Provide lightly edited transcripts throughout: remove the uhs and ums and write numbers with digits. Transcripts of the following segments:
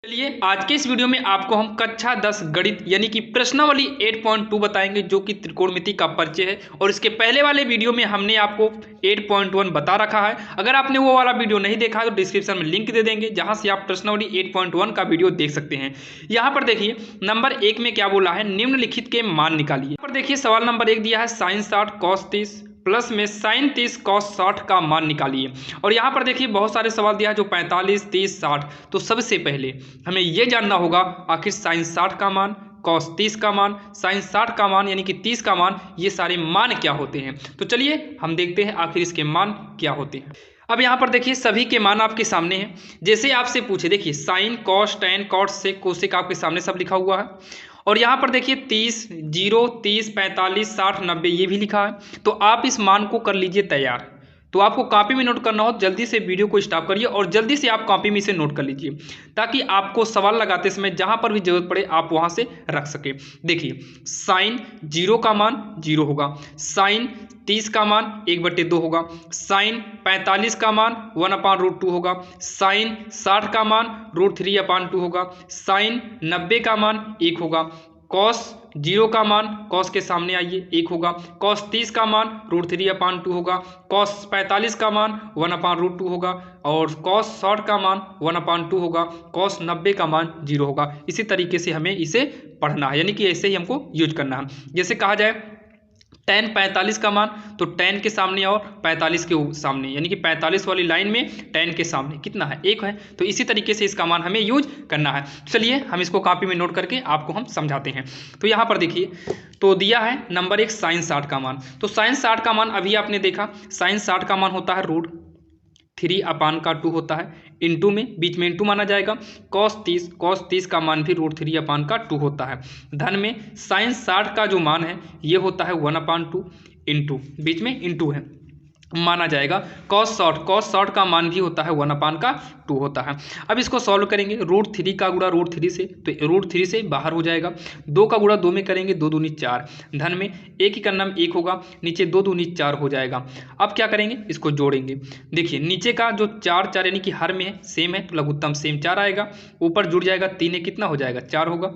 चलिए आज के इस वीडियो में आपको हम कक्षा 10 गणित यानी कि प्रश्नावली 8.2 बताएंगे जो कि त्रिकोणमिति का परिचय है। और इसके पहले वाले वीडियो में हमने आपको 8.1 बता रखा है। अगर आपने वो वाला वीडियो नहीं देखा है तो डिस्क्रिप्शन में लिंक दे देंगे जहां से आप प्रश्नावली 8.1 का वीडियो देख सकते हैं। यहाँ पर देखिए नंबर 1 में क्या बोला है, निम्नलिखित के मान निकालिए। यहाँ पर देखिए सवाल नंबर 1 दिया है sin 60 cos 30 प्लस में sin 30 cos 60 का मान निकालिए। और यहाँ पर देखिए बहुत सारे सवाल दिया है जो 45, 30, 60। तो सबसे पहले हमें ये जानना होगा आखिर sin 60 का मान, cos 30 का मान, sin 60 का मान यानी कि 30 का मान, ये सारे मान क्या होते हैं। तो चलिए हम देखते हैं आखिर इसके मान क्या होते हैं। अब यहाँ पर देखिए सभी के मान आपके सामने हैं। जैसे आपसे पूछे, देखिए साइन, कॉस, टैन, कॉट, सेक, कोसेक आपके सामने सब लिखा हुआ है। और यहाँ पर देखिए 30, 0, 30, 45, 60, 90 ये भी लिखा है। तो आप इस मान को कर लीजिए तैयार। तो आपको कॉपी में नोट करना हो जल्दी से वीडियो को स्टॉप करिए और जल्दी से आप कॉपी में इसे नोट कर लीजिए ताकि आपको सवाल लगाते समय जहां पर भी जरूरत पड़े आप वहां से रख सके। देखिए साइन 0 का मान 0 होगा, साइन 30 का मान 1/2 होगा, साइन 45 का मान 1/√2 होगा, साइन 60 का मान √3/2 होगा, साइन 90 का मान 1 होगा, कॉस 0 का मान, कॉस के सामने आइए 1 होगा, कॉस 30 का मान √3/2 होगा, कॉस 45 का मान 1/√2 होगा और कॉस 60 का मान 1/2 होगा, कॉस 90 का मान 0 होगा। इसी तरीके से हमें इसे पढ़ना है यानी कि ऐसे ही हमको यूज करना है। जैसे कहा जाए tan 45 का मान, तो tan के सामने और 45 के सामने यानी कि 45 वाली लाइन में tan के सामने कितना है, 1 है। तो इसी तरीके से इसका मान हमें यूज करना है। चलिए हम इसको कॉपी में नोट करके आपको हम समझाते हैं। तो यहाँ पर देखिए तो दिया है नंबर 1 sin 60 का मान। तो sin 60 का मान अभी आपने देखा, sin 60 का मान होता है √3/2 होता है, इंटू में बीच में इंटू माना जाएगा। cos 30 का मान भी √3/2 होता है। धन में sin 60 का जो मान है ये होता है 1/2 इंटू बीच में इंटू है माना जाएगा। cos 60 का मान भी होता है 1/2 होता है। अब इसको सॉल्व करेंगे, √3 का गुणा √3 से, तो √3 से बाहर हो जाएगा। 2 का गुणा 2 में करेंगे, 2 दूनी 4, धन में 1 ही का नाम 1 होगा, नीचे 2 दूनी 4 हो जाएगा। अब क्या करेंगे, इसको जोड़ेंगे। देखिए नीचे का जो 4 यानी कि हर में है सेम है तो लघुत्तम सेम 4 आएगा, ऊपर जुड़ जाएगा 3 कितना हो जाएगा 4 होगा।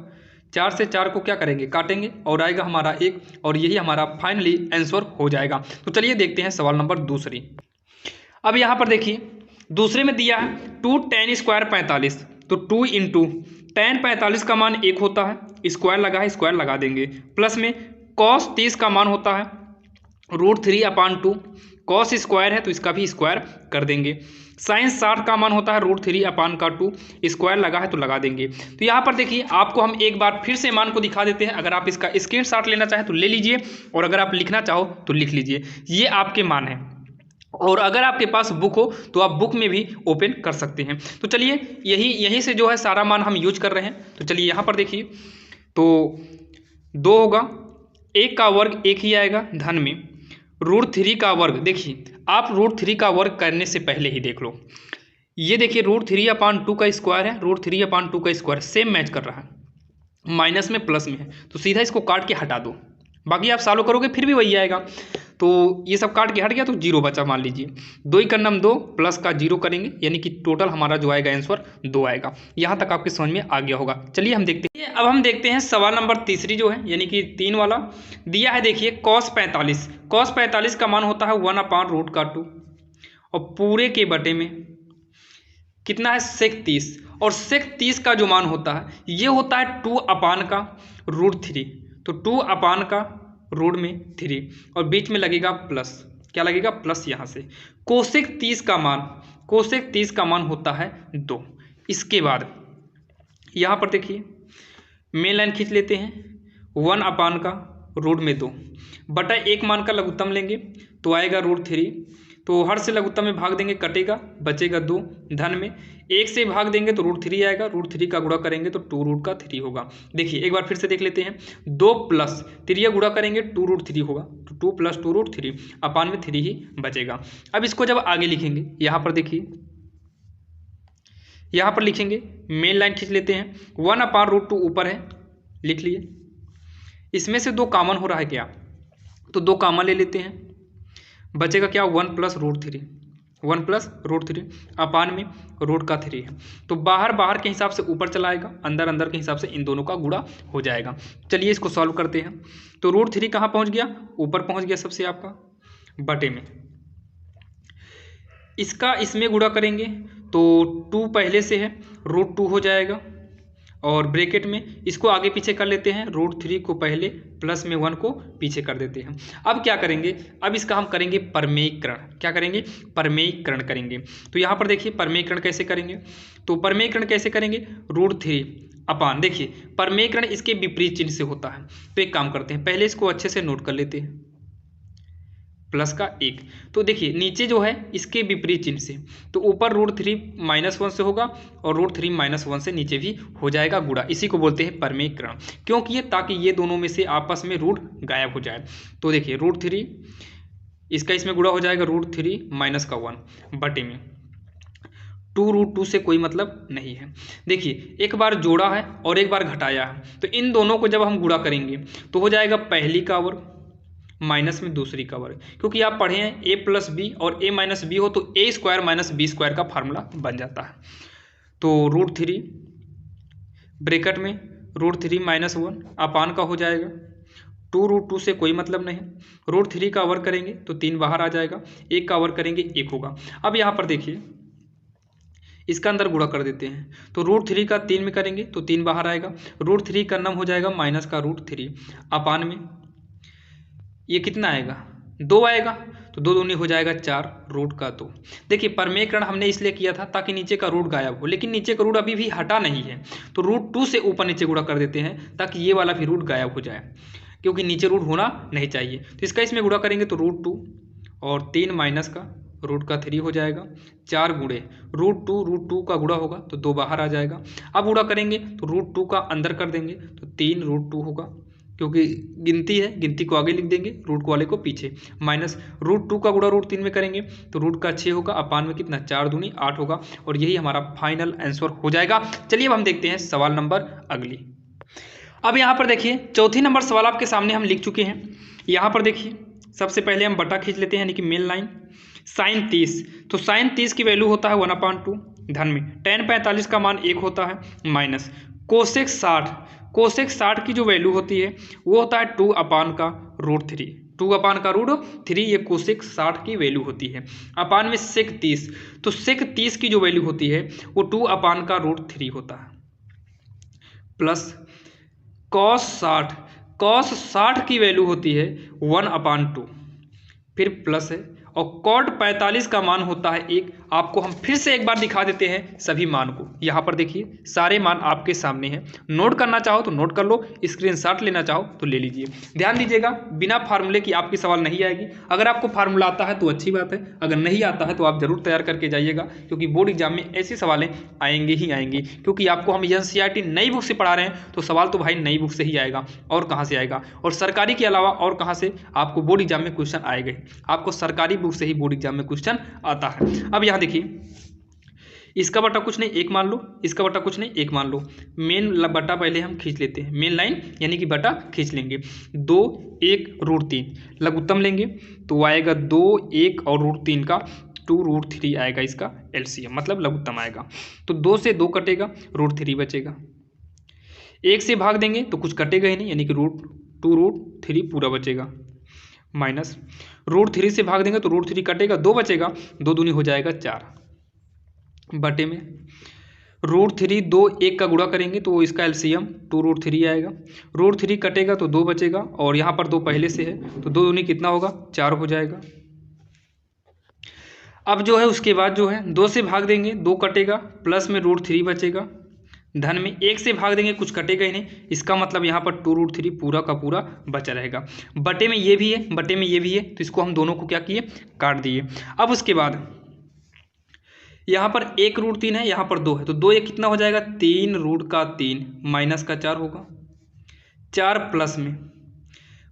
4 से 4 को क्या करेंगे, काटेंगे और आएगा हमारा 1 और यही हमारा फाइनली आंसर हो जाएगा। तो चलिए देखते हैं सवाल नंबर दूसरी। अब यहाँ पर देखिए दूसरे में दिया है 2 tan स्क्वायर 45, तो 2 इंटू tan 45 का मान 1 होता है, स्क्वायर लगा है स्क्वायर लगा देंगे, प्लस में cos 30 का मान होता है √3/2, cos स्क्वायर है तो इसका भी स्क्वायर कर देंगे। sin 60 का मान होता है √3/2, स्क्वायर लगा है तो लगा देंगे। तो यहाँ पर देखिए आपको हम एक बार फिर से मान को दिखा देते हैं। अगर आप इसका स्क्रीनशॉट लेना चाहें तो ले लीजिए और अगर आप लिखना चाहो तो लिख लीजिए। ये आपके मान हैं और अगर आपके पास बुक हो तो आप बुक में भी ओपन कर सकते हैं। तो चलिए यहीं से जो है सारा मान हम यूज कर रहे हैं। तो चलिए यहाँ पर देखिए तो 2 होगा, 1 का वर्ग 1 ही आएगा, धन में √3 का वर्ग। देखिए आप √3 का वर्ग करने से पहले ही देख लो, ये देखिए √3/2 का स्क्वायर है, √3/2 का स्क्वायर सेम मैच कर रहा है, माइनस में प्लस में है तो सीधा इसको काट के हटा दो, बाकी आप सॉल्व करोगे फिर भी वही आएगा। तो ये सब काट के हट गया तो 0 बचा, मान लीजिए 2 का नाम 2 प्लस का 0 करेंगे यानी कि टोटल हमारा जो आएगा आंसर 2 आएगा। यहाँ तक आपके समझ में आ गया होगा। चलिए हम देखते हैं। अब हम देखते हैं सवाल नंबर तीसरी जो है यानी कि 3 वाला दिया है। देखिए cos 45 का मान होता है 1/√2 और पूरे के बटे में कितना है sec 30, और sec 30 का जो मान होता है ये होता है 2/√3, तो 2/√3 और बीच में लगेगा प्लस, क्या लगेगा प्लस यहाँ से। कोसेक 30 का मान होता है 2। इसके बाद यहाँ पर देखिए मेन लाइन खींच लेते हैं, 1/√2 बटा 1 मान का लघुत्तम लेंगे तो आएगा √3, तो हर से लघुत्तम में भाग देंगे कटेगा बचेगा 2, धन में 1 से भाग देंगे तो √3 आएगा, √3 का गुणा करेंगे तो 2√3 होगा। देखिए एक बार फिर से देख लेते हैं, 2 प्लस 3 गुणा करेंगे 2√3 होगा, तो 2 + 2√3 अपान में 3 ही बचेगा। अब इसको जब आगे लिखेंगे यहाँ पर देखिए, यहाँ पर लिखेंगे मेन लाइन खींच लेते हैं, 1/√2 ऊपर है लिख लिए, इसमें से 2 कॉमन हो रहा है क्या, तो 2 कॉमन ले लेते हैं, बचेगा क्या 1 + √3, 1 प्लस रूट 3 अपान में रूट का 3 है। तो बाहर बाहर के हिसाब से ऊपर चला आएगा, अंदर अंदर के हिसाब से इन दोनों का गुणा हो जाएगा। चलिए इसको सॉल्व करते हैं। तो रूट 3 कहाँ पहुँच गया, ऊपर पहुँच गया सबसे आपका बटे में, इसका इसमें गुणा करेंगे तो 2 पहले से है, रूट 2 हो जाएगा और ब्रैकेट में इसको आगे पीछे कर लेते हैं, रूट 3 को पहले प्लस में 1 को पीछे कर देते हैं। अब क्या करेंगे, अब इसका हम करेंगे परमेयीकरण। क्या करेंगे, परमेयीकरण करेंगे। तो यहाँ पर देखिए परमेयीकरण कैसे करेंगे, तो परमेयीकरण कैसे करेंगे, रूट 3 अपान, देखिए परमेयीकरण इसके विपरीत चिन्ह से होता है। तो एक काम करते हैं, पहले इसको अच्छे से नोट कर लेते हैं, प्लस का 1। तो देखिए नीचे जो है इसके विपरीत चिन्ह से, तो ऊपर रूट 3 -1 से होगा और रूट 3 -1 से नीचे भी हो जाएगा गुणा। इसी को बोलते हैं परमेयीकरण। क्यों किए, ताकि ये दोनों में से आपस में रूट गायब हो जाए। तो देखिए रूट 3 इसका इसमें गुणा हो जाएगा, रूट 3 माइनस का 1 बटे में 2 रूट 2 से कोई मतलब नहीं है। देखिए एक बार जोड़ा है और एक बार घटाया है, तो इन दोनों को जब हम गुणा करेंगे तो हो जाएगा पहली का वर्ग माइनस में दूसरी का वर्ग। क्योंकि आप पढ़े हैं a प्लस बी और a माइनस बी हो तो a square minus B square का फार्मूला बन जाता है। तो रूट 3 ब्रैकेट में रूट 3 -1 अपान का हो जाएगा, 2 रूट 2 से कोई मतलब नहीं, रूट 3 का वर्ग करेंगे तो 3 बाहर आ जाएगा, 1 का वर्ग करेंगे 1 होगा। अब यहाँ पर देखिए इसका अंदर गुणा कर देते हैं, तो रूट 3 का 3 में करेंगे तो 3 बाहर आएगा, रूट 3 का नाम हो जाएगा माइनस का रूट 3 अपान में ये कितना आएगा, 2 आएगा, तो 2 दूनी हो जाएगा 4 रूट का 2। देखिए परमेयीकरण हमने इसलिए किया था ताकि नीचे का रूट गायब हो, लेकिन नीचे का रूट अभी भी हटा नहीं है, तो रूट 2 से ऊपर नीचे गुणा कर देते हैं ताकि ये वाला भी रूट गायब हो जाए, क्योंकि नीचे रूट होना नहीं चाहिए। तो इसका इसमें गुणा करेंगे तो रूट 2 और 3 माइनस का रूट का 3 हो जाएगा, 4 गुणे रूट 2 का गुणा होगा तो 2 बाहर आ जाएगा। अब गुणा करेंगे तो रूट 2 का अंदर कर देंगे तो 3 रूट 2 होगा, क्योंकि गिनती है, गिनती को आगे लिख देंगे, रूट को वाले को पीछे, माइनस रूट 2 का गुणा रूट 3 में करेंगे तो रूट का 6 होगा, अपान में कितना 4 दूनी 8 होगा, और यही हमारा फाइनल आंसर हो जाएगा। चलिए अब हम देखते हैं सवाल नंबर अगली। अब यहाँ पर देखिए चौथी नंबर सवाल आपके सामने हम लिख चुके हैं। यहाँ पर देखिए सबसे पहले हम बटा खींच लेते हैं, यानी कि मेन लाइन साइन 30, तो साइन 30 की वैल्यू होता है 1/2 धन में tan 45 का मान 1 होता है, माइनस कोसेक 60, कोसेक 60 की जो वैल्यू होती है वो होता है 2 अपान का रूट 3, 2 अपान का रूट 3, ये कोसेक 60 की वैल्यू होती है, अपान में सेक 30, तो सेक 30 की जो वैल्यू होती है वो 2 अपान का रूट 3 होता है, प्लस कॉस 60, कॉस 60 की वैल्यू होती है 1/2, फिर प्लस है, और कॉट 45 का मान होता है 1। आपको हम फिर से एक बार दिखा देते हैं सभी मान को। यहाँ पर देखिए सारे मान आपके सामने हैं, नोट करना चाहो तो नोट कर लो, स्क्रीनशॉट लेना चाहो तो ले लीजिए। ध्यान दीजिएगा बिना फार्मूले की आपकी सवाल नहीं आएगी। अगर आपको फार्मूला आता है तो अच्छी बात है, अगर नहीं आता है तो आप जरूर तैयार करके जाइएगा, क्योंकि बोर्ड एग्जाम में ऐसी सवालें आएंगे ही आएंगी। क्योंकि आपको हम NCERT नई बुक से पढ़ा रहे हैं तो सवाल तो भाई नई बुक से ही आएगा, और कहाँ से आएगा, और सरकारी के अलावा और कहाँ से आपको बोर्ड एग्जाम में क्वेश्चन आएगा। आपको सरकारी बुक से ही बोर्ड एग्जाम में क्वेश्चन आता है। अब यहाँ देखिए इसका बटा कुछ नहीं 1 मान लो, इसका बटा कुछ नहीं 1 मान लो, मेन बटा पहले हम खींच लेते हैं, मेन लाइन यानी कि बटा खींच लेंगे, 2 1 रूट 3 लघुत्तम लेंगे तो आएगा 2 1 और रूट 3 का 2 रूट 3 आएगा, इसका LCM मतलब लघुत्तम आएगा। तो 2 से 2 कटेगा, रूट 3 बचेगा, 1 से भाग देंगे तो कुछ कटेगा ही नहीं, यानी कि 2 रूट 3 पूरा बचेगा, माइनस रूट 3 से भाग देंगे तो रूट 3 कटेगा, 2 बचेगा, 2 दूनी हो जाएगा 4 बटे में रूट 3 2 1 का गुणा करेंगे तो इसका LCM 2 रूट 3 आएगा, रूट 3 कटेगा तो 2 बचेगा, और यहाँ पर 2 पहले से है तो 2 दूनी कितना होगा 4 हो जाएगा। अब जो है उसके बाद जो है 2 से भाग देंगे 2 कटेगा, प्लस में रूट 3 बचेगा, धन में 1 से भाग देंगे कुछ कटेगा ही नहीं, इसका मतलब यहाँ पर 2 रूट 3 पूरा का पूरा बचा रहेगा। बटे में ये भी है, बटे में ये भी है, तो इसको हम दोनों को क्या किए काट दिए। अब उसके बाद यहाँ पर 1 रूट 3 है, यहाँ पर 2 है, तो 2 1 कितना हो जाएगा 3 रूट का 3 माइनस का 4 होगा, 4 प्लस में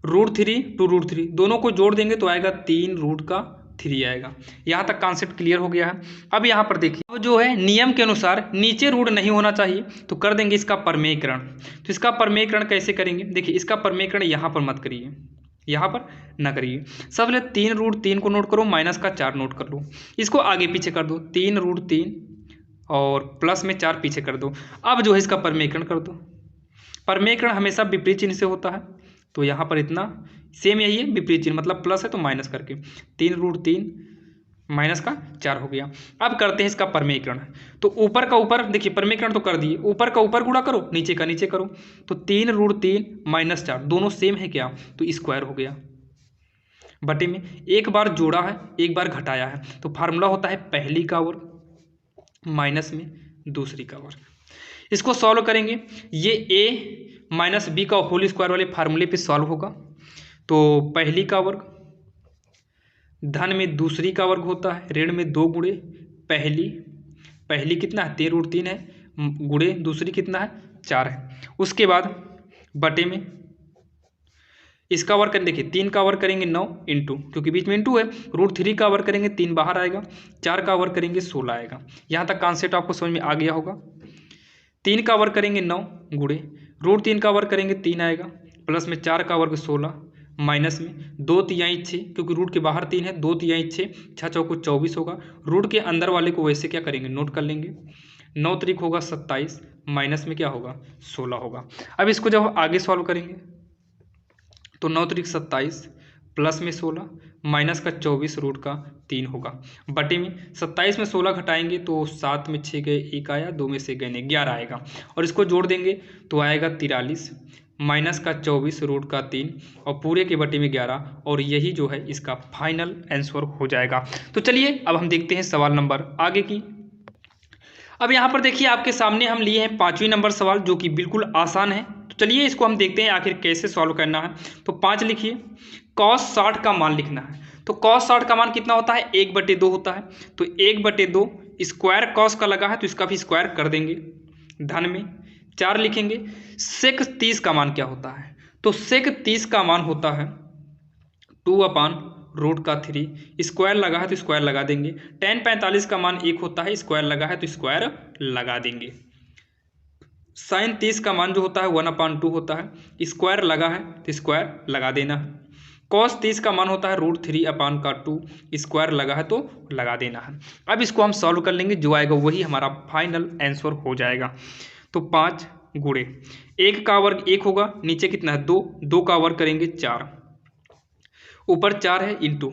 रूट 3 2 रूट 3 दोनों को जोड़ देंगे तो आएगा 3 रूट का 3 आएगा। यहाँ तक कॉन्सेप्ट क्लियर हो गया है। अब यहाँ पर देखिए अब जो है नियम के अनुसार नीचे रूट नहीं होना चाहिए, तो कर देंगे इसका परमेयीकरण। तो इसका परमेयीकरण कैसे करेंगे, देखिए इसका परमेयीकरण यहाँ पर मत करिए, यहाँ पर ना करिए। सब पहले 3√3 को नोट करो, माइनस का 4 नोट कर लो, इसको आगे पीछे कर दो, 3√3 और प्लस में 4 पीछे कर दो। अब जो है इसका परमेयकरण कर दो। परमेयकरण हमेशा विपरीत चिन्ह से होता है, तो यहाँ पर इतना सेम यही है, विपरीत चिन्ह मतलब प्लस है तो माइनस करके 3√3 माइनस का 4 हो गया। अब करते हैं इसका परमेयकरण। तो ऊपर का ऊपर देखिए, परमेयकरण तो कर दिए, ऊपर का ऊपर गुणा करो, नीचे का नीचे करो, तो 3√3 माइनस 4 दोनों सेम है क्या, तो स्क्वायर हो गया। बटे में एक बार जोड़ा है एक बार घटाया है, तो फार्मूला होता है पहली का वर्ग माइनस में दूसरी का वर्ग। इसको सॉल्व करेंगे, ये a माइनस बी का होल स्क्वायर वाले फार्मूले पे सॉल्व होगा। तो पहली का वर्ग धन में दूसरी का वर्ग होता है, ऋण में 2 गुणे पहली कितना है 3√3 है, गुणे दूसरी कितना है 4 है। उसके बाद बटे में इसका वर्ग करेंगे, देखिए 3 का वर्ग करेंगे 9 इंटू, क्योंकि बीच में इंटू है, √3 का वर्ग करेंगे 3 बाहर आएगा, 4 का वर्ग करेंगे 16 आएगा। यहाँ तक कॉन्सेप्ट आपको समझ में आ गया होगा। 3 का वर्ग करेंगे 9 गुणे √3 का वर्ग करेंगे 3 आएगा, प्लस में 4 का वर्ग 16 माइनस में 2 तिहाई 6, क्योंकि रूट के बाहर 3 है, 2 तिहाई 6, 6 चौको 24 होगा। रूट के अंदर वाले को वैसे क्या करेंगे नोट कर लेंगे, 9 त्रिक होगा 27 माइनस में क्या होगा 16 होगा। अब इसको जब आगे सॉल्व करेंगे तो 9 त्रिक 27 प्लस में 16 माइनस का 24 रूट का 3 होगा। बटे में 27 में 16 घटाएंगे तो 7 में 6 गए 1 आया, 2 में से गए 11 आएगा, और इसको जोड़ देंगे तो आएगा 43 माइनस का 24 रूट का 3 और पूरे के बटे में 11, और यही जो है इसका फाइनल आंसर हो जाएगा। तो चलिए अब हम देखते हैं सवाल नंबर आगे की। अब यहाँ पर देखिए आपके सामने हम लिए हैं 5वीं नंबर सवाल, जो कि बिल्कुल आसान है। तो चलिए इसको हम देखते हैं आखिर कैसे सॉल्व करना है। तो 5 लिखिए, cos 60 का मान लिखना है। तो cos 60 का मान कितना होता है 1/2 होता है, तो 1/2 स्क्वायर cos का लगा है तो इसका भी स्क्वायर कर देंगे, धन में 4 लिखेंगे। sec 30 का मान क्या होता है, तो sec 30 का मान होता है 2/√3, स्क्वायर लगा है तो स्क्वायर लगा देंगे। tan 45 का मान 1 होता है, स्क्वायर लगा है तो स्क्वायर लगा देंगे। sin 30 का मान जो होता है 1/2 होता है, स्क्वायर लगा है तो स्क्वायर लगा देना है। cos 30 का मान होता है √3/2, स्क्वायर लगा है तो लगा देना है। अब इसको हम सॉल्व कर लेंगे, जो आएगा वही हमारा फाइनल आंसर हो जाएगा। तो 5 गुणे 1 का वर्ग 1 होगा, नीचे कितना है 2, 2 का वर्ग करेंगे 4, ऊपर 4 है इंटू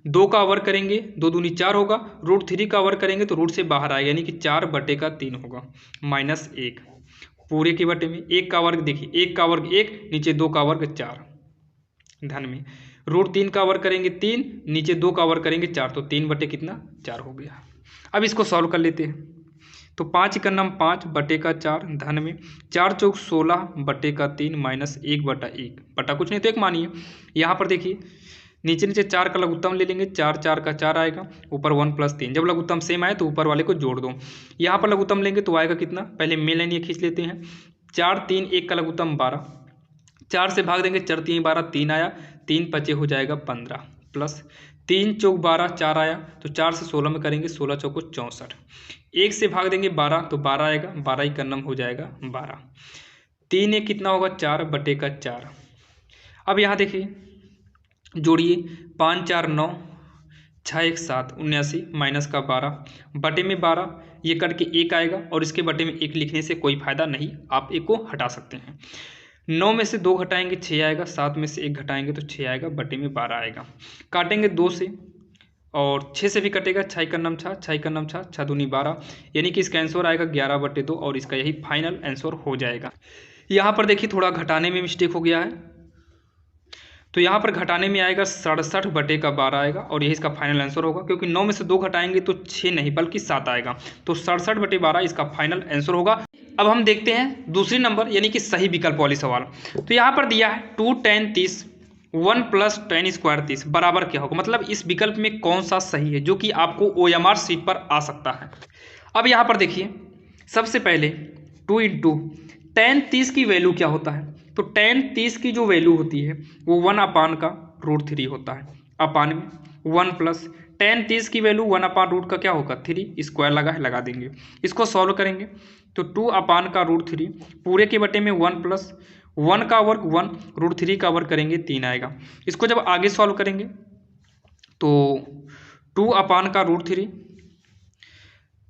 2 का वर्ग करेंगे 2 दूनी 4 होगा, √3 का वर्ग करेंगे तो रूट से बाहर आएगा, यानी कि 4/3 होगा, माइनस 1 पूरे के बटे में 1 का वर्ग, देखिए 1 का वर्ग 1, नीचे 2 का वर्ग 4, धन में √3 का वर्ग करेंगे 3, नीचे 2 का वर्ग करेंगे 4, तो 3/4 हो गया। अब इसको सॉल्व कर लेते हैं। तो 5 का नाम 5/4, धन में 4 चौक 16/3 माइनस 1/1, बटा कुछ नहीं तो 1 मानिए। यहाँ पर देखिए नीचे नीचे 4 का लघुत्तम ले लेंगे, 4 4 का 4 आएगा, ऊपर 1 + 3, जब लघुत्तम सेम आए तो ऊपर वाले को जोड़ दो। यहाँ पर लघुत्तम लेंगे तो आएगा कितना, पहले मेन लाइन ये खींच लेते हैं, 4 3 1 का लघुत्तम 12, 4 से भाग देंगे 4 3 12, 3 आया, 3 5 हो जाएगा 15, प्लस 3 चौक 12 4 आया, तो 4 से 16 में करेंगे 16 चौको 64, 1 से भाग देंगे 12 तो 12 आएगा, 12 ही का हो जाएगा 12, 3 1 कितना होगा 4/4। अब यहाँ देखिए जोड़िए, 5 4 9, 6 1 7 79 माइनस का 12 बटे में 12, ये कट के 1 आएगा, और इसके बटे में 1 लिखने से कोई फायदा नहीं, आप 1 को हटा सकते हैं। 9 में से 2 घटाएंगे 6 आएगा, 7 में से 1 घटाएंगे तो 6 आएगा, बटे में 12 आएगा। काटेंगे 2 से और 6 से भी कटेगा, 6 का नाम 6, 6 का नाम 6, 6 दूनी 12, यानी कि इसका आंसर आएगा 11/2, और इसका यही फाइनल आंसर हो जाएगा। यहाँ पर देखिए थोड़ा घटाने में मिस्टेक हो गया है, तो यहाँ पर घटाने में आएगा 67/12 आएगा, और यही इसका फाइनल आंसर होगा, क्योंकि 9 में से 2 घटाएंगे तो 6 नहीं बल्कि 7 आएगा, तो 67/12 इसका फाइनल आंसर होगा। अब हम देखते हैं दूसरी नंबर यानी कि सही विकल्प वाली सवाल। तो यहाँ पर दिया है 2 tan 30 1 + tan² 30 बराबर क्या होगा, मतलब इस विकल्प में कौन सा सही है, जो कि आपको OMR सीट पर आ सकता है। अब यहाँ पर देखिए सबसे पहले 2 × tan 30 की वैल्यू क्या होता है, तो tan 30 की जो वैल्यू होती है वो 1/√3 होता है, अपान में 1 प्लस tan 30 की वैल्यू 1/√ का क्या होगा 3, स्क्वायर लगा है लगा देंगे। इसको सॉल्व करेंगे तो 2/√3 पूरे के बटे में 1 प्लस 1 का वर्ग 1, √3 का वर्ग करेंगे 3 आएगा। इसको जब आगे सॉल्व करेंगे तो 2 अपान का √3,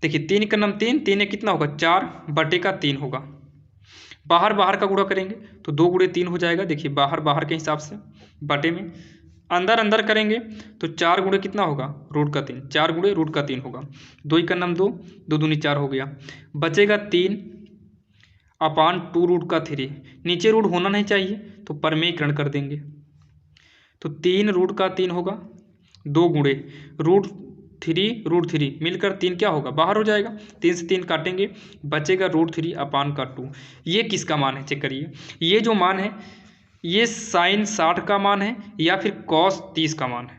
देखिए 3 का नाम 3, 3 कितना होगा 4/3 होगा। बाहर बाहर का गुणा करेंगे तो 2 × 3 हो जाएगा। देखिए बाहर बाहर के हिसाब से बटे में, अंदर अंदर करेंगे तो 4 × कितना होगा √3, 4 × √3 होगा। 2 का नाम 2, 2 दूनी 4 हो गया। बचेगा 3 अपान 2 √3, नीचे रूट होना नहीं चाहिए तो परमेयीकरण कर देंगे तो 3 √3 होगा। 2 × √3 मिलकर 3 क्या होगा बाहर हो जाएगा। 3 से 3 काटेंगे, बचेगा √3 अपान का 2। ये किसका मान है चेक करिए। ये जो मान है ये साइन 60 का मान है या फिर कॉस 30 का मान है।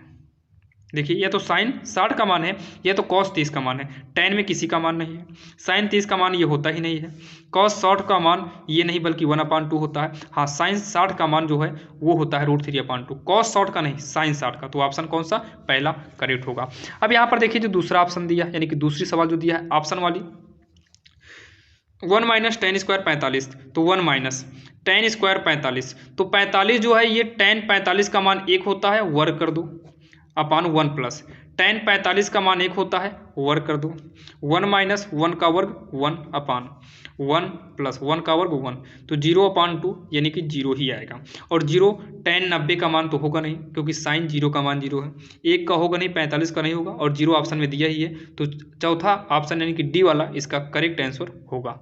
देखिए या तो साइन 60 का मान है या तो कॉस 30 का मान है। tan में किसी का मान नहीं है। साइन 30 का मान ये होता ही नहीं है। कॉस 60 का मान ये नहीं बल्कि 1/2 होता है। हाँ साइन 60 का मान जो है वो होता है √3/2। कॉस 60 का नहीं, साइन 60 का। तो ऑप्शन कौन सा पहला करेक्ट होगा। अब यहाँ पर देखिए जो दूसरा ऑप्शन दिया है यानी कि दूसरी सवाल जो दिया है ऑप्शन वाली 1 - tan² 45, तो 1 - tan² 45, तो 45 जो है ये tan 45 का मान 1 होता है, वर्ग कर दो अपान 1 प्लस tan 45 का मान 1 होता है, वर्ग कर दो 1 - 1 का वर्ग 1 अपान 1 प्लस 1 का वर्ग 1, तो 0/2 यानी कि 0 ही आएगा। और 0 tan 90 का मान तो होगा नहीं क्योंकि साइन 0 का मान 0 है। 1 का होगा नहीं, 45 का नहीं होगा और 0 ऑप्शन में दिया ही है। तो चौथा ऑप्शन यानी कि डी वाला इसका करेक्ट आंसर होगा।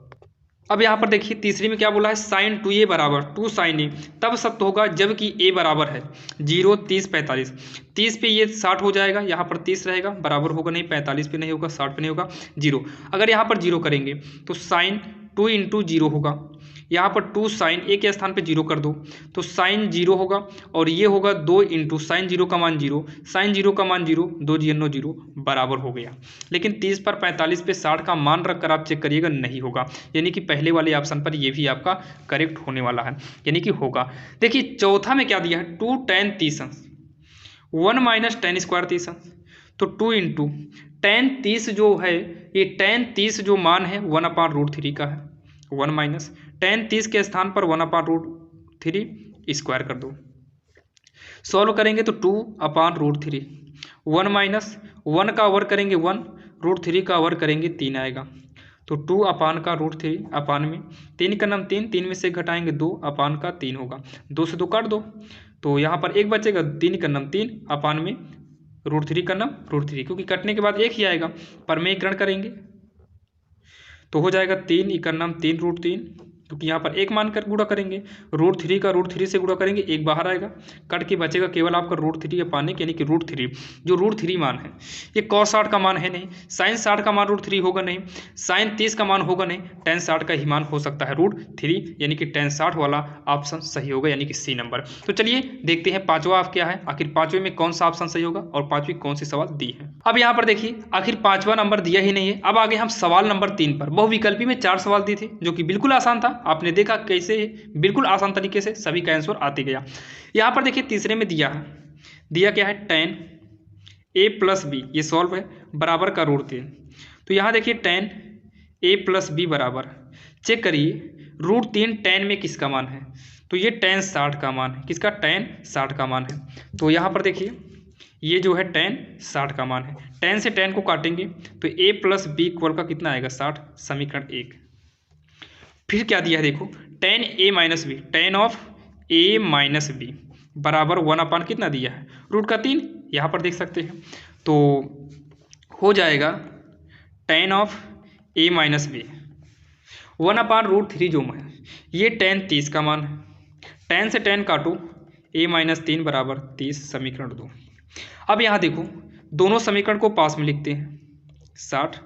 अब यहाँ पर देखिए तीसरी में क्या बोला है, साइन 2a बराबर 2 sin a तब सत्य होगा जबकि a बराबर है 0, 30, 45। 30 पे ये 60 हो जाएगा, यहाँ पर 30 रहेगा, बराबर होगा नहीं, 45 पे नहीं होगा, 60 पे नहीं होगा, 0। अगर यहाँ पर 0 करेंगे तो साइन 2 × 0 होगा। यहाँ पर 2 sin a के स्थान पे 0 कर दो तो साइन 0 होगा और ये होगा 2 × साइन 0 का मान 0, साइन 0 का मान 0, 2 × 0 बराबर हो गया। लेकिन 30 पर 45 पे 60 का मान रखकर आप चेक करिएगा, नहीं होगा। यानी कि पहले वाले ऑप्शन पर ये भी आपका करेक्ट होने वाला है, यानी कि होगा। देखिए चौथा में क्या दिया है 2 tan 30, 1 - tan² 30, तो 2 × tan 30 जो है ये tan 30 जो मान है 1/√3 का है। 1 - tan 30 के स्थान पर 1/√3 स्क्वायर कर दो, सॉल्व करेंगे तो 2/√3, 1 - 1 का वर्ग करेंगे 1, √3 का वर्ग करेंगे 3 आएगा। तो 2 अपान का √3 अपान में 3 का नाम 3, 3 में से घटाएंगे 2 अपान का 3 होगा। 2 से 2 काट दो तो यहाँ पर 1 बचेगा, 3 का नाम 3 अपान में √3 का नाम √3, क्योंकि कटने के बाद 1 ही आएगा। परमेयीकरण करेंगे तो हो जाएगा 3 का नाम 3√3, क्योंकि यहाँ पर 1 मान कर गुणा करेंगे, √3 का √3 से गुणा करेंगे 1 बाहर आएगा, कट के बचेगा केवल आपका √3 अपान यानी कि √3। जो √3 मान है ये cos 60 का मान है नहीं, साइन 60 का मान √3 होगा नहीं, साइन 30 का मान होगा नहीं, tan 60 का ही मान हो सकता है √3, यानी कि tan 60 वाला ऑप्शन सही होगा, यानी कि सी नंबर। तो चलिए देखते हैं पांचवा आप क्या है, आखिर पांचवें में कौन सा ऑप्शन सही होगा और पांचवी कौन सी सवाल दी है। अब यहाँ पर देखिए आखिर पांचवा नंबर दिया ही नहीं है। अब आगे हम सवाल नंबर 3 पर। बहुविकल्पी में 4 सवाल दिए थे जो कि बिल्कुल आसान था, आपने देखा कैसे बिल्कुल आसान तरीके से सभी का आंसर आते गया। यहाँ पर देखिए तीसरे में दिया क्या है tan a + b, ये सॉल्व है, बराबर का √3। तो यहाँ देखिए tan a + b बराबर, चेक करिए √3 tan में किसका मान है, तो ये tan 60 का मान है। किसका, tan 60 का मान है। तो यहाँ पर देखिए ये जो है tan 60 का मान है, tan से tan को काटेंगे तो a + b इक्वल का कितना आएगा 60, समीकरण 1। फिर क्या दिया है देखो tan a - b, tan of a - b बराबर 1 अपान कितना दिया है √3, यहाँ पर देख सकते हैं। तो हो जाएगा tan ऑफ a - b 1/√3 जो है ये tan 30 का मान है, tan से tan काटो a - 3 बराबर 30, समीकरण 2। अब यहाँ देखो दोनों समीकरण को पास में लिखते हैं, 60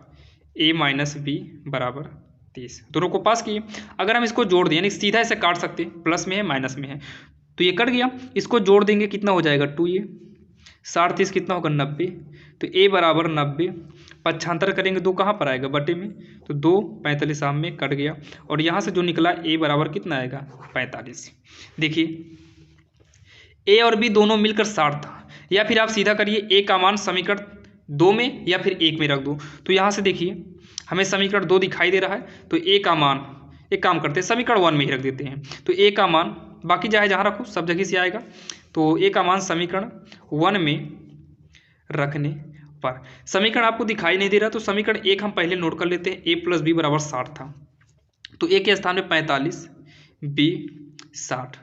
a - b बराबर 30, दोनों को पास किए। अगर हम इसको जोड़ दें यानी सीधा इसे काट सकते हैं, प्लस में है माइनस में है, तो ये कट गया। इसको जोड़ देंगे कितना हो जाएगा 2a, 60 30 कितना होगा 90, तो a बराबर 90, पक्षांतर करेंगे 2 कहाँ पर आएगा बटे में, तो 2 45 आम में कट गया और यहाँ से जो निकला a बराबर कितना आएगा 45। देखिए a और b दोनों मिलकर 60 था, या फिर आप सीधा करिए a का मान समीकरण 2 में या फिर 1 में रख दो। तो यहाँ से देखिए हमें समीकरण 2 दिखाई दे रहा है, तो a का मान एक काम करते हैं, समीकरण 1 में ही रख देते हैं। तो ए का मान, बाकी चाहे जहाँ रखो सब जगह से आएगा। तो ए का मान समीकरण 1 में रखने पर, समीकरण आपको दिखाई नहीं दे रहा तो समीकरण 1 हम पहले नोट कर लेते हैं। ए प्लस बी बराबर 60 था, तो ए के स्थान में 45, बी 60,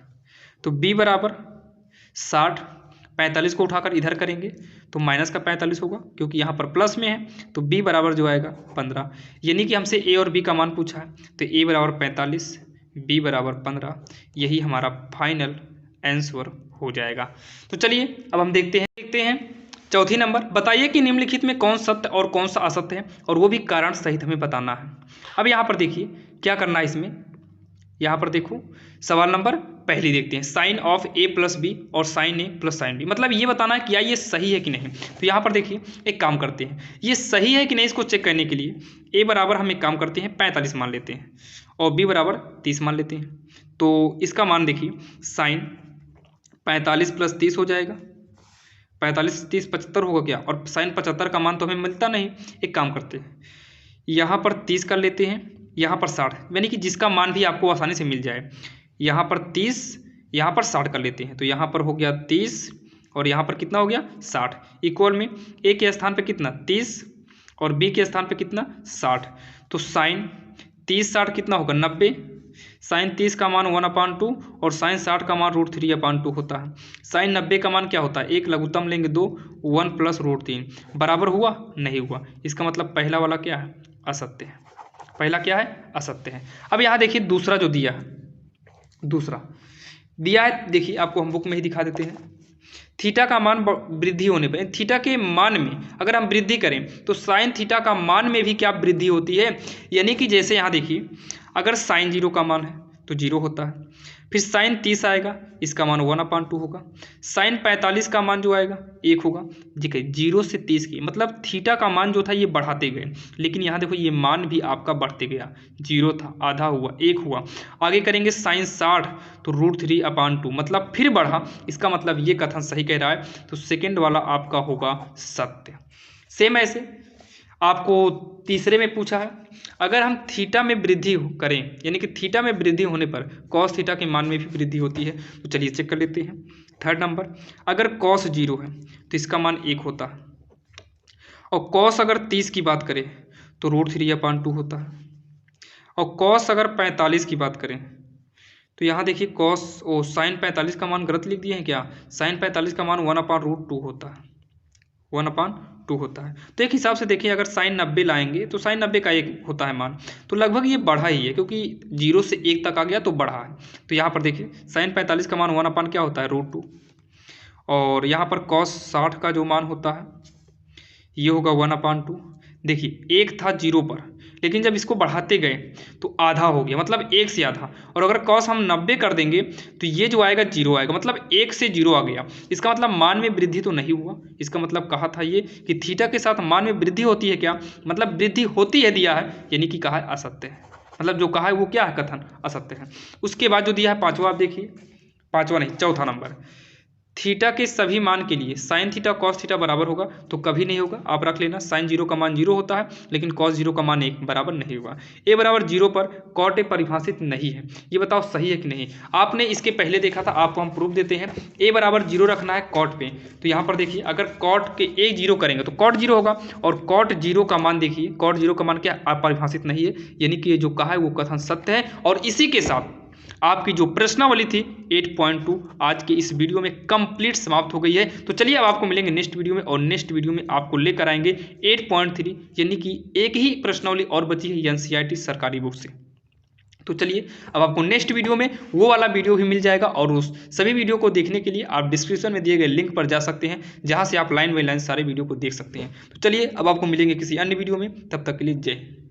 तो बी बराबर 60, 45 को उठाकर इधर करेंगे तो माइनस का 45 होगा, क्योंकि यहाँ पर प्लस में है। तो बी बराबर जो आएगा 15, यानी कि हमसे ए और बी का मान पूछा है, तो ए बराबर 45, बी बराबर 15, यही हमारा फाइनल आंसर हो जाएगा। तो चलिए अब हम देखते हैं चौथी नंबर, बताइए कि निम्नलिखित में कौन सत्य और कौन सा असत्य है, और वो भी कारण सहित हमें बताना है। अब यहाँ पर देखिए क्या करना है इसमें, यहाँ पर देखो सवाल नंबर पहली देखते हैं, sine of A plus B और sine A plus sine B, मतलब ये बताना है क्या ये सही है कि नहीं। तो यहाँ पर देखिए एक काम करते हैं, ये सही है कि नहीं इसको चेक करने के लिए ए बराबर हम एक काम करते हैं 45 मान लेते हैं और बी बराबर 30 मान लेते हैं। तो इसका मान देखिए साइन 45 प्लस 30 हो जाएगा, 45 30 75 होगा क्या, और साइन 75 का मान तो हमें मिलता नहीं। एक काम करते हैं, यहाँ पर 30 कर लेते हैं, यहाँ पर 60, यानी कि जिसका मान भी आपको आसानी से मिल जाए। यहाँ पर 30, यहाँ पर 60 कर लेते हैं, तो यहाँ पर हो गया 30 और यहाँ पर कितना हो गया 60, इक्वल में ए के स्थान पे कितना 30 और बी के स्थान पे कितना 60। तो साइन 30 60 कितना होगा 90, साइन 30 का मान 1/2 और साइन 60 का मान √3/2 होता है। साइन 90 का मान क्या होता है, एक लघुत्तम लेंगे 2, 1 प्लस √3, बराबर हुआ नहीं हुआ, इसका मतलब पहला वाला क्या है असत्य है, पहला क्या है असत्य है। अब यहाँ देखिए दूसरा जो दिया है, दूसरा दिया है देखिए आपको हम बुक में ही दिखा देते हैं, थीटा का मान वृद्धि होने पर, थीटा के मान में अगर हम वृद्धि करें तो साइन थीटा का मान में भी क्या वृद्धि होती है, यानी कि जैसे यहाँ देखिए अगर साइन 0 का मान है तो 0 होता है, फिर साइन 30 आएगा इसका मान 1/2 होगा, साइन 45 का मान जो आएगा 1 होगा। ठीक है, 0 से 30 की मतलब थीटा का मान जो था ये बढ़ाते गए, लेकिन यहाँ देखो ये मान भी आपका बढ़ते गया, 0 था आधा हुआ 1 हुआ, आगे करेंगे साइन 60 तो √3/2 मतलब फिर बढ़ा, इसका मतलब ये कथन सही कह रहा है, तो सेकेंड वाला आपका होगा सत्य। सेम ऐसे आपको तीसरे में पूछा है, अगर हम थीटा में वृद्धि करें, यानी कि थीटा में वृद्धि होने पर कॉस थीटा के मान में भी वृद्धि होती है, तो चलिए चेक कर लेते हैं। थर्ड नंबर, अगर कॉस 0 है तो इसका मान 1 होता है, और कॉस अगर 30 की बात करें तो √3/2 होता है, और कॉस अगर 45 की बात करें तो यहाँ देखिए कॉस साइन 45 का मान गलत लिख दिए हैं क्या, साइन 45 का मान 1/√2 होता है, 1/2 होता है। तो एक हिसाब से देखिए अगर साइन 90 लाएंगे तो साइन 90 का 1 होता है मान, तो लगभग ये बढ़ा ही है, क्योंकि 0 से 1 तक आ गया तो बढ़ा है। तो यहाँ पर देखिए साइन 45 का मान 1/2 क्या होता है √2, और यहाँ पर कॉस 60 का जो मान होता है ये होगा 1/2। देखिए 1 था 0 पर, लेकिन जब इसको बढ़ाते गए तो आधा हो गया, मतलब 1 से आधा, और अगर कॉस हम 90 कर देंगे तो ये जो आएगा 0 आएगा, मतलब 1 से 0 आ गया, इसका मतलब मान में वृद्धि तो नहीं हुआ। इसका मतलब कहा था ये कि थीटा के साथ मान में वृद्धि होती है क्या, मतलब वृद्धि होती है दिया है, यानी कि कहा है असत्य है, मतलब जो कहा है वो क्या है कथन असत्य है। उसके बाद जो दिया है पाँचवा, आप देखिए पाँचवा नहीं चौथा नंबर, थीटा के सभी मान के लिए साइन थीटा कॉस थीटा बराबर होगा, तो कभी नहीं होगा, आप रख लेना साइन 0 का मान 0 होता है, लेकिन कॉस 0 का मान 1 बराबर नहीं होगा। ए बराबर 0 पर कॉट ए परिभाषित नहीं है, ये बताओ सही है कि नहीं। आपने इसके पहले देखा था, आपको हम प्रूफ देते हैं, ए बराबर 0 रखना है कॉट पे, तो यहाँ पर देखिए अगर कॉट के ए 0 करेंगे तो कॉट 0 होगा, और कॉट 0 का मान देखिए, कॉट 0 का मान क्या अपरिभाषित नहीं है, यानी कि ये जो कहा है वो कथन सत्य है। और इसी के साथ आपकी जो प्रश्नावली थी 8.2 आज के इस वीडियो में कंप्लीट समाप्त हो गई है। तो चलिए अब आपको मिलेंगे नेक्स्ट वीडियो में, और नेक्स्ट वीडियो में आपको लेकर आएंगे 8.3, यानी कि एक ही प्रश्नावली और बची है एनसीईआरटी सरकारी बुक से। तो चलिए अब आपको नेक्स्ट वीडियो में वो वाला वीडियो भी मिल जाएगा, और उस सभी वीडियो को देखने के लिए आप डिस्क्रिप्शन में दिए गए लिंक पर जा सकते हैं, जहां से आप लाइन बाय लाइन सारे वीडियो को देख सकते हैं। तो चलिए अब आपको मिलेंगे किसी अन्य वीडियो में, तब तक के लिए जय हिंद।